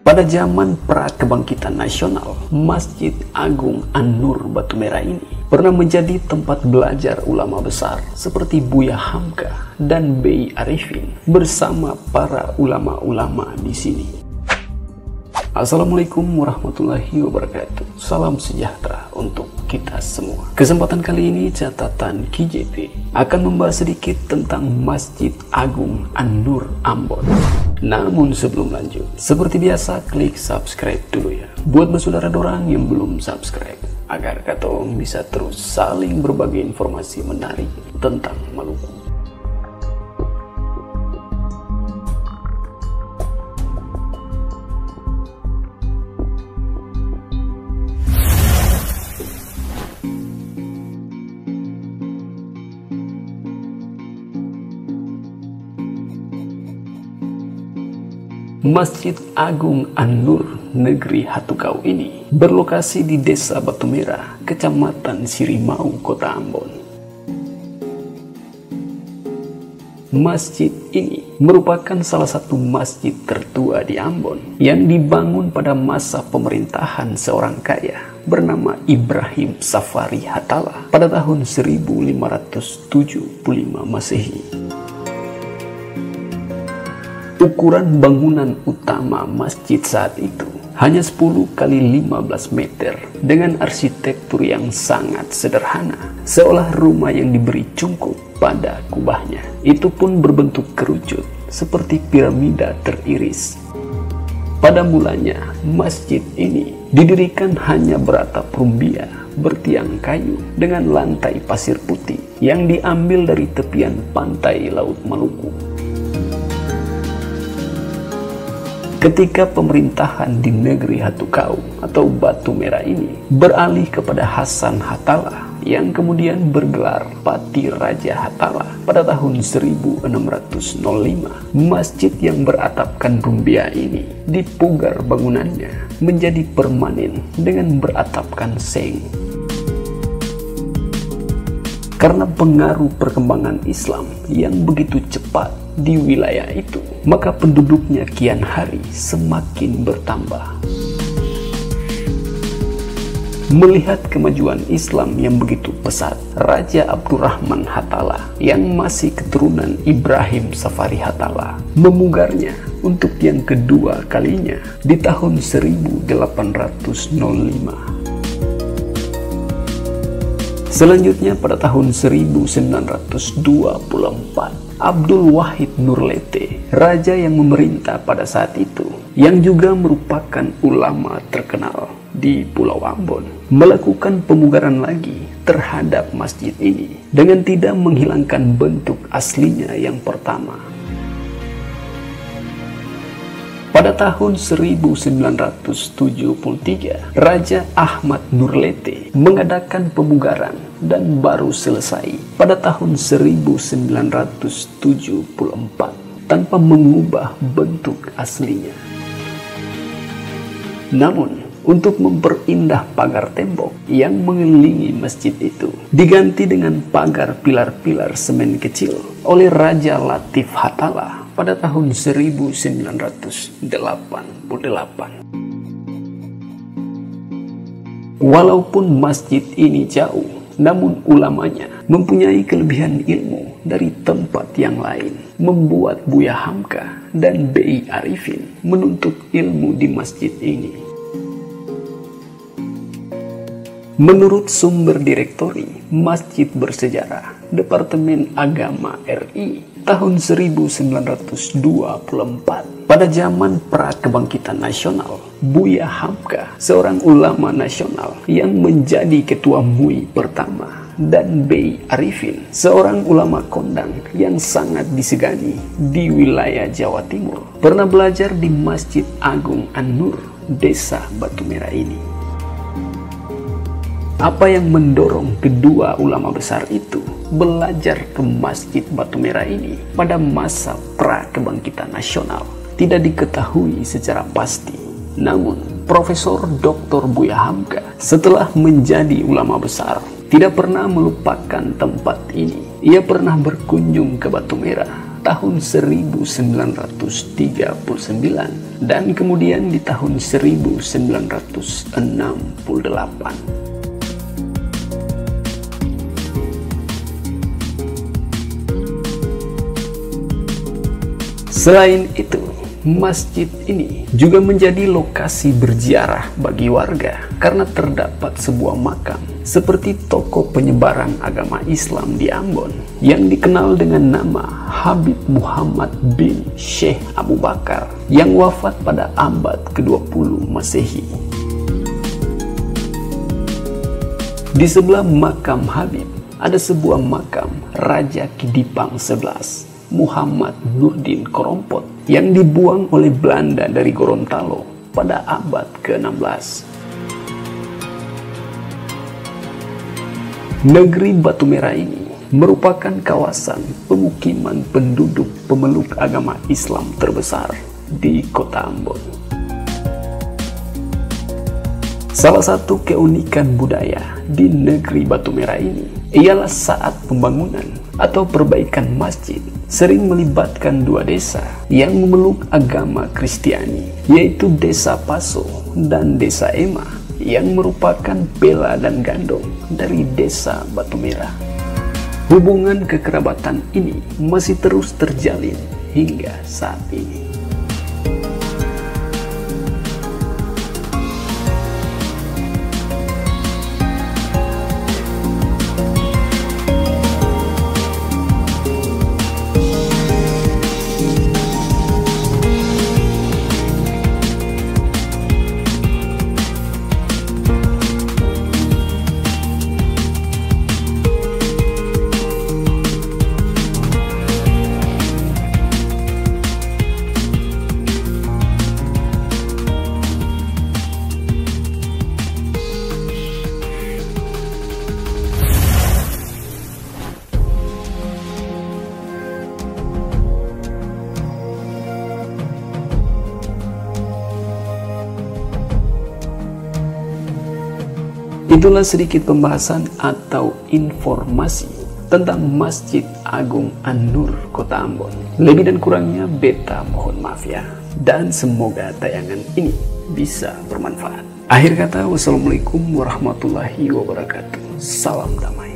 Pada zaman pra-kebangkitan nasional, Masjid Agung An-Nur Batu Merah ini pernah menjadi tempat belajar ulama besar seperti Buya Hamka dan B.I. Arifin bersama para ulama-ulama di sini. Assalamualaikum warahmatullahi wabarakatuh. Salam sejahtera untuk kita semua. Kesempatan kali ini catatan KJP akan membahas sedikit tentang Masjid Agung An-Nur Ambon. Namun sebelum lanjut, seperti biasa klik subscribe dulu ya. Buat saudara dorang yang belum subscribe, agar katong bisa terus saling berbagi informasi menarik tentang Maluku. Masjid Agung An-Nur Negeri Hatukau ini berlokasi di Desa Batu Merah, Kecamatan Sirimau, Kota Ambon. Masjid ini merupakan salah satu masjid tertua di Ambon yang dibangun pada masa pemerintahan seorang kaya bernama Ibrahim Safari Hatala pada tahun 1575 Masehi. Ukuran bangunan utama masjid saat itu hanya 10 kali 15 meter dengan arsitektur yang sangat sederhana, seolah rumah yang diberi cungkup pada kubahnya. Itu pun berbentuk kerucut seperti piramida teriris. Pada mulanya, masjid ini didirikan hanya beratap rumbia bertiang kayu dengan lantai pasir putih yang diambil dari tepian pantai Laut Maluku. Ketika pemerintahan di negeri Hatukau atau Batu Merah ini beralih kepada Hasan Hatala yang kemudian bergelar Pati Raja Hatala pada tahun 1605, masjid yang beratapkan rumbia ini dipugar bangunannya menjadi permanen dengan beratapkan seng. Karena pengaruh perkembangan Islam yang begitu cepat di wilayah itu, maka penduduknya kian hari semakin bertambah. Melihat kemajuan Islam yang begitu pesat, Raja Abdurrahman Hatala yang masih keturunan Ibrahim Safari Hatala memugarnya untuk yang kedua kalinya di tahun 1805. Selanjutnya pada tahun 1924, Abdul Wahid Nurlete, raja yang memerintah pada saat itu, yang juga merupakan ulama terkenal di Pulau Ambon, melakukan pemugaran lagi terhadap masjid ini dengan tidak menghilangkan bentuk aslinya yang pertama. Pada tahun 1973, Raja Ahmad Nurlete mengadakan pemugaran dan baru selesai pada tahun 1974 tanpa mengubah bentuk aslinya. Namun, untuk memperindah pagar tembok yang mengelilingi masjid itu diganti dengan pagar pilar-pilar semen kecil oleh Raja Latif Hatala pada tahun 1988. Walaupun masjid ini jauh, namun ulamanya mempunyai kelebihan ilmu dari tempat yang lain, membuat Buya Hamka dan B.I. Arifin menuntut ilmu di masjid ini. Menurut sumber direktori Masjid Bersejarah Departemen Agama RI tahun 1924, pada zaman pra-kebangkitan nasional, Buya Hamka, seorang ulama nasional yang menjadi ketua MUI pertama, dan B.I. Arifin, seorang ulama kondang yang sangat disegani di wilayah Jawa Timur, pernah belajar di Masjid Agung An-Nur, Desa Batu Merah ini. Apa yang mendorong kedua ulama besar itu belajar ke Masjid Batu Merah ini pada masa pra-kebangkitan nasional tidak diketahui secara pasti. Namun, Profesor Dr. Buya Hamka setelah menjadi ulama besar tidak pernah melupakan tempat ini. Ia pernah berkunjung ke Batu Merah tahun 1939 dan kemudian di tahun 1968. Selain itu, masjid ini juga menjadi lokasi berziarah bagi warga karena terdapat sebuah makam seperti tokoh penyebaran agama Islam di Ambon yang dikenal dengan nama Habib Muhammad bin Syekh Abu Bakar yang wafat pada abad ke-20 Masehi. Di sebelah makam Habib ada sebuah makam Raja Kidipang 11 Muhammad Nurdin Korompot yang dibuang oleh Belanda dari Gorontalo pada abad ke-16. Negeri Batu Merah ini merupakan kawasan pemukiman penduduk pemeluk agama Islam terbesar di kota Ambon. Salah satu keunikan budaya di negeri Batu Merah ini ialah saat pembangunan atau perbaikan masjid sering melibatkan dua desa yang memeluk agama Kristiani, yaitu Desa Paso dan Desa Ema yang merupakan bela dan gandong dari Desa Batu Merah. Hubungan kekerabatan ini masih terus terjalin hingga saat ini. Itulah sedikit pembahasan atau informasi tentang Masjid Agung An-Nur Kota Ambon. Lebih dan kurangnya beta mohon maaf ya. Dan semoga tayangan ini bisa bermanfaat. Akhir kata, wassalamualaikum warahmatullahi wabarakatuh. Salam damai.